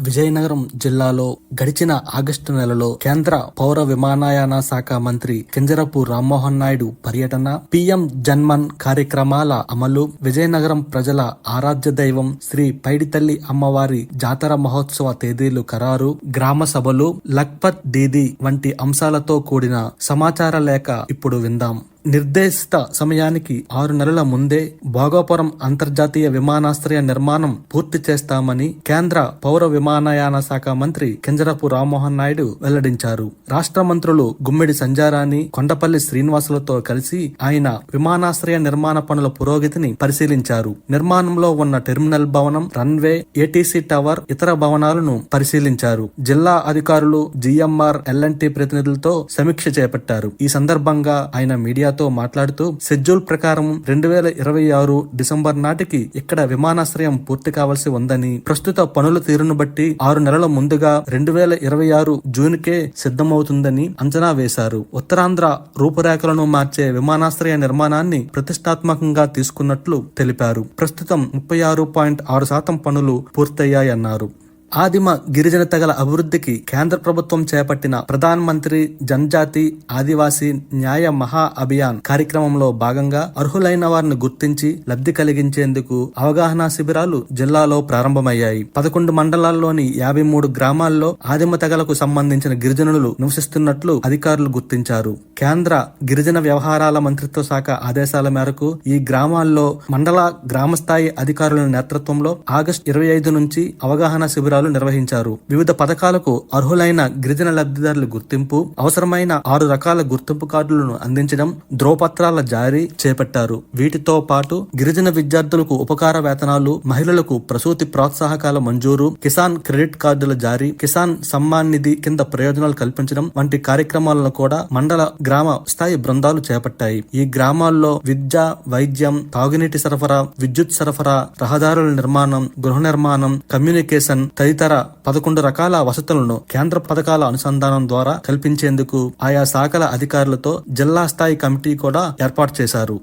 విజయనగరం జిల్లాలో గడిచిన ఆగస్టు నెలలో కేంద్ర పౌర విమానయాన శాఖ మంత్రి కింజరపు రామ్మోహన్ నాయుడు పర్యటన, పీఎం జన్మన్ కార్యక్రమాల అమలు, విజయనగరం ప్రజల ఆరాధ్య దైవం శ్రీ పైడితల్లి అమ్మవారి జాతర మహోత్సవ తేదీలు ఖరారు, గ్రామ సభలు, లఖ్పత్ దీదీ వంటి అంశాలతో కూడిన సమాచార లేఖ ఇప్పుడు విందాం. నిర్దేశిత సమయానికి 6 నెలల ముందే భోగాపురం అంతర్జాతీయ విమానాశ్రయ నిర్మాణం పూర్తి చేస్తామని కేంద్ర పౌర విమానయాన శాఖ మంత్రి కింజరపు రామ్మోహన్ నాయుడు వెల్లడించారు. రాష్ట్ర మంత్రులు గుమ్మిడి సంధ్యారాణి, కొండపల్లి శ్రీనివాసులతో కలిసి ఆయన విమానాశ్రయ నిర్మాణ పనుల పురోగతిని పరిశీలించారు. నిర్మాణంలో ఉన్న టెర్మినల్ భవనం, రన్వే, ఏటీసీ టవర్, ఇతర భవనాలను పరిశీలించారు. జిల్లా అధికారులు, జిఎంఆర్, ఎల్ఎన్టీ ప్రతినిధులతో సమీక్ష చేపట్టారు. ఈ సందర్భంగా ఆయన మీడియాతో మాట్లాడుతూ షెడ్యూల్ ప్రకారం 2026 డిసెంబర్ నాటికి ఇక్కడ విమానాశ్రయం పూర్తి కావాల్సి ఉందని, ప్రస్తుత పనుల తీరును బట్టి 6 నెలల ముందుగా 2026 జూన్కే సిద్ధమవుతుందని అంచనా వేశారు. ఉత్తరాంధ్ర రూపురేఖలను మార్చే విమానాశ్రయ నిర్మాణాన్ని ప్రతిష్టాత్మకంగా తీసుకున్నట్లు తెలిపారు. ప్రస్తుతం 36.6% పనులు పూర్తయ్యాయన్నారు. ఆదిమ గిరిజన తెగల అభివృద్ధికి కేంద్ర ప్రభుత్వం చేపట్టిన ప్రధాన్ మంత్రి జనజాతి ఆదివాసీ న్యాయ మహా అభియాన్ కార్యక్రమంలో భాగంగా అర్హులైన వారిని గుర్తించి లబ్ధి కలిగించేందుకు అవగాహన శిబిరాలు జిల్లాలో ప్రారంభమయ్యాయి. 11 మండలాల్లోని 53 గ్రామాల్లో ఆదిమ తెగలకు సంబంధించిన గిరిజనులు నివసిస్తున్నట్లు అధికారులు గుర్తించారు. కేంద్ర గిరిజన వ్యవహారాల మంత్రిత్వ శాఖ ఆదేశాల మేరకు ఈ గ్రామాల్లో మండల గ్రామస్థాయి అధికారుల నేతృత్వంలో ఆగస్టు 25 నుంచి అవగాహన శిబిరాలు నిర్వహించారు. వివిధ పథకాలకు అర్హులైన గిరిజన లబ్ధిదారుల గుర్తింపు, అవసరమైన 6 రకాల గుర్తింపు కార్డులను అందించడం, ధ్రువపత్రాల జారీ చేపట్టారు. వీటితో పాటు గిరిజన విద్యార్థులకు ఉపకార వేతనాలు, మహిళలకు ప్రసూతి ప్రోత్సాహకాల మంజూరు, కిసాన్ క్రెడిట్ కార్డుల జారీ, కిసాన్ సమ్మాన్ నిధి కింద ప్రయోజనాలు కల్పించడం వంటి కార్యక్రమాలను కూడా మండల గ్రామ స్థాయి బృందాలు చేపట్టాయి. ఈ గ్రామాల్లో విద్య, వైద్యం, తాగునీటి సరఫరా, విద్యుత్ సరఫరా, రహదారుల నిర్మాణం, గృహ నిర్మాణం, కమ్యూనికేషన్ తదితర 11 రకాల వసతులను కేంద్ర పథకాల అనుసంధానం ద్వారా కల్పించేందుకు ఆయా శాఖల అధికారులతో జిల్లా స్థాయి కమిటీ కూడా ఏర్పాటు చేశారు.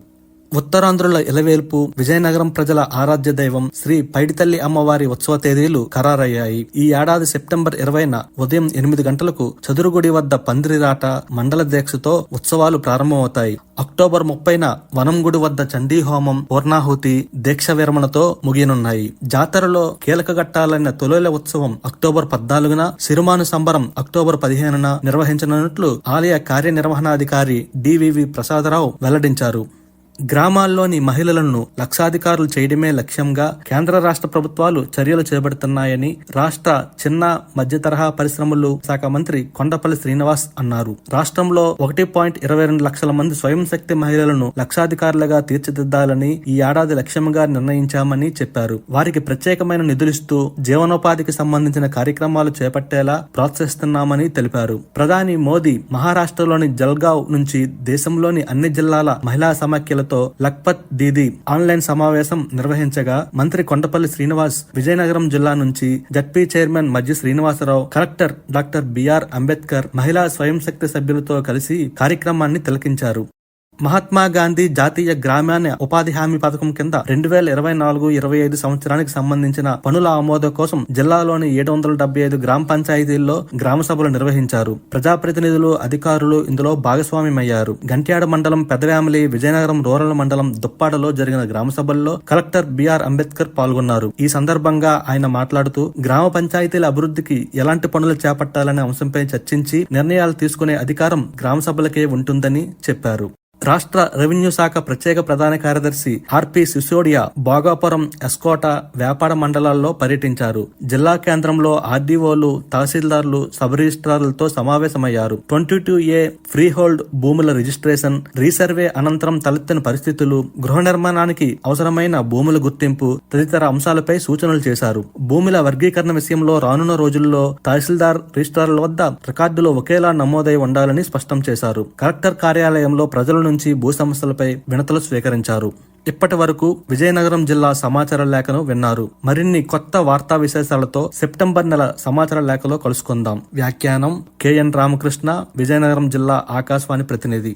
ఉత్తరాంధ్రుల ఇలవేల్పు, విజయనగరం ప్రజల ఆరాధ్య దైవం శ్రీ పైడితల్లి అమ్మవారి ఉత్సవ తేదీలు ఖరారయ్యాయి. ఈ ఏడాది సెప్టెంబర్ 20న ఉదయం 8 గంటలకు చదురుగుడి వద్ద పందిరిరాట, మండల దీక్షతో ఉత్సవాలు ప్రారంభమవుతాయి. అక్టోబర్ 30న వనంగుడి వద్ద చండీ హోమం, పూర్ణాహుతి, దీక్ష విరమణతో ముగియనున్నాయి. జాతరలో కీలక ఘట్టాలైన తొలేల ఉత్సవం అక్టోబర్ 14న, సిరుమాను సంబరం అక్టోబర్ 15న నిర్వహించనున్నట్లు ఆలయ కార్యనిర్వహణాధికారి డివివి ప్రసాదరావు వెల్లడించారు. గ్రామాల్లోని మహిళలను లక్షాధికారులు చేయడమే లక్ష్యంగా కేంద్ర రాష్ట్ర ప్రభుత్వాలు చర్యలు చేపడుతున్నాయని రాష్ట్ర చిన్న మధ్య తరహా పరిశ్రమలు శాఖ మంత్రి కొండపల్లి శ్రీనివాస్ అన్నారు. రాష్ట్రంలో 1.22 లక్షల మంది స్వయం శక్తి మహిళలను లక్షాధికారులుగా తీర్చిదిద్దాలని ఈ ఏడాది లక్ష్యంగా నిర్ణయించామని చెప్పారు. వారికి ప్రత్యేకమైన నిధులిస్తూ జీవనోపాధికి సంబంధించిన కార్యక్రమాలు చేపట్టేలా ప్రోత్సహిస్తున్నామని తెలిపారు. ప్రధాని మోదీ మహారాష్ట్రలోని జల్గావ్ నుంచి దేశంలోని అన్ని జిల్లాల మహిళా సమాఖ్యల లఖ్పత్ దీదీ ఆన్లైన్ సమావేశం నిర్వహించగా మంత్రి కొండపల్లి శ్రీనివాస్ విజయనగరం జిల్లా నుంచి ZP chairman Majji Srinivasarao, collector doctor BR Ambedkar, మహిళా స్వయం శక్తి సభ్యులతో కలిసి కార్యక్రమాన్ని తిలకించారు. మహాత్మా గాంధీ జాతీయ గ్రామీణ ఉపాధి హామీ పథకం కింద 2024-25 సంవత్సరానికి సంబంధించిన పనుల ఆమోదం కోసం జిల్లాలోని 775 గ్రామ పంచాయతీల్లో గ్రామ సభలు నిర్వహించారు. ప్రజాప్రతినిధులు, అధికారులు ఇందులో భాగస్వామ్యమయ్యారు. గంట్యాడ మండలం పెదవేమలి, విజయనగరం రూరల్ మండలం దుప్పాడలో జరిగిన గ్రామ సభల్లో కలెక్టర్ బిఆర్ అంబేద్కర్ పాల్గొన్నారు. ఈ సందర్భంగా ఆయన మాట్లాడుతూ గ్రామ పంచాయతీల అభివృద్ధికి ఎలాంటి పనులు చేపట్టాలనే అంశంపై చర్చించి నిర్ణయాలు తీసుకునే అధికారం గ్రామ సభలకే ఉంటుందని చెప్పారు. రాష్ట్ర రెవెన్యూ శాఖ ప్రత్యేక ప్రధాన కార్యదర్శి ఆర్పి సిసోడియా భోగాపురం, ఎస్కోట, వేపాడ మండలాల్లో పర్యటించారు. జిల్లా కేంద్రంలో ఆర్డీఓలు, తహసీల్దార్లు, సబ్ రిజిస్ట్రార్లతో సమావేశమయ్యారు. 22A ఫ్రీ హోల్డ్ భూముల రిజిస్ట్రేషన్, రీసర్వే అనంతరం తలెత్తిన పరిస్థితులు, గృహ నిర్మాణానికి అవసరమైన భూముల గుర్తింపు తదితర అంశాలపై సూచనలు చేశారు. భూముల వర్గీకరణ విషయంలో రానున్న రోజుల్లో తహసీల్దార్, రిజిస్ట్రార్ల వద్ద రికార్డులు ఒకేలా నమోదై ఉండాలని స్పష్టం చేశారు. కలెక్టర్ కార్యాలయంలో ప్రజల నుంచి భూ సమస్యలపై వినతులు స్వీకరించారు. ఇప్పటి వరకు విజయనగరం జిల్లా సమాచార లేఖను విన్నారు. మరిన్ని కొత్త వార్తా విశేషాలతో సెప్టెంబర్ నెల సమాచార లేఖలో కలుసుకుందాం. వ్యాఖ్యానం KN రామకృష్ణ, విజయనగరం జిల్లా ఆకాశవాణి ప్రతినిధి.